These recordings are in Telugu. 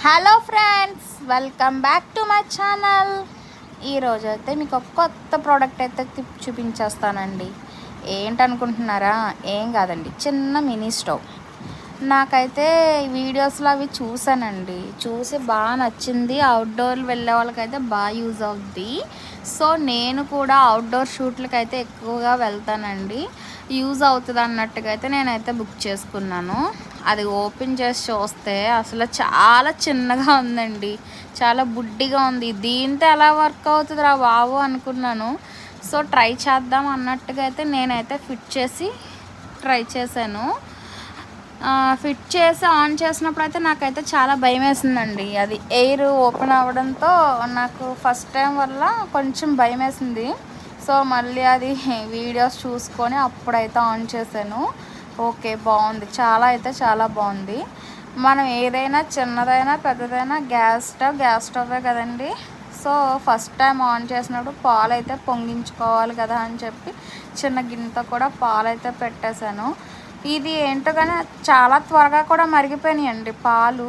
Hello friends, welcome back to my channel. ఈరోజు అయితే మీకు ఒక కొత్త ప్రోడక్ట్ అయితే చూపించేస్తానండి. ఏంటనుకుంటున్నారా? ఏం కాదండి, చిన్న మినీ స్టవ్. నాకైతే వీడియోస్లో అవి చూసానండి, చూసి బాగా నచ్చింది. అవుట్డోర్ వెళ్ళే వాళ్ళకైతే బాగా యూజ్ అవుద్ది. సో నేను కూడా అవుట్డోర్ షూట్లకి అయితే ఎక్కువగా వెళ్తానండి. యూజ్ అవుతుంది అన్నట్టుగా అయితే నేనైతే బుక్ చేసుకున్నాను. అది ఓపెన్ చేసి చూస్తే అసలు చాలా చిన్నగా ఉందండి, చాలా బుడ్డిగా ఉంది. దీంతో ఎలా వర్క్ అవుతుంది రా బాబు అనుకున్నాను. సో ట్రై చేద్దాం అన్నట్టుగా అయితే నేనైతే ఫిట్ చేసి ట్రై చేశాను. ఫిట్ చేసి ఆన్ చేసినప్పుడు అయితే నాకైతే చాలా భయం వేసిందండి. అది ఎయిర్ ఓపెన్ అవ్వడంతో నాకు ఫస్ట్ టైం వల్ల కొంచెం భయం వేసింది. సో మళ్ళీ అది వీడియోస్ చూసుకొని అప్పుడైతే ఆన్ చేశాను. ఓకే, బాగుంది, చాలా అయితే చాలా బాగుంది. మనం ఏదైనా చిన్నదైనా పెద్దదైనా గ్యాస్ స్టవ్వే కదండి. సో ఫస్ట్ టైం ఆన్ చేసినప్పుడు పాలు అయితే పొంగించుకోవాలి కదా అని చెప్పి చిన్న గిన్నెతో కూడా పాలు అయితే పెట్టేశాను. ఇది ఏంటో కానీ చాలా త్వరగా కూడా మరిగిపోయినాయండి పాలు.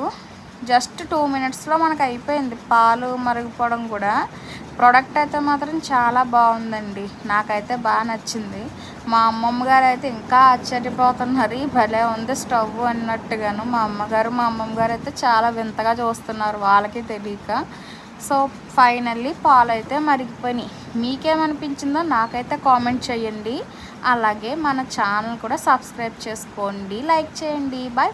జస్ట్ 2 మినిట్స్లో మనకు అయిపోయింది పాలు మరిగిపోవడం కూడా. ప్రోడక్ట్ అయితే మాత్రం చాలా బాగుందండి, నాకైతే బాగా నచ్చింది. మా అమ్మమ్మ గారు అయితే ఇంకా ఆశ్చర్యపోతున్నారు, భలే ఉంది స్టవ్ అన్నట్టుగాను. మా అమ్మమ్మ గారు అయితే చాలా వింతగా చూస్తున్నారు, వాళ్ళకి తెలియక. సో ఫైనల్లీ పాలు అయితే మరిగిపోయినాయి. మీకేమనిపించిందో నాకైతే కామెంట్ చేయండి. అలాగే మన ఛానల్ కూడా సబ్స్క్రైబ్ చేసుకోండి, లైక్ చేయండి. బాయ్.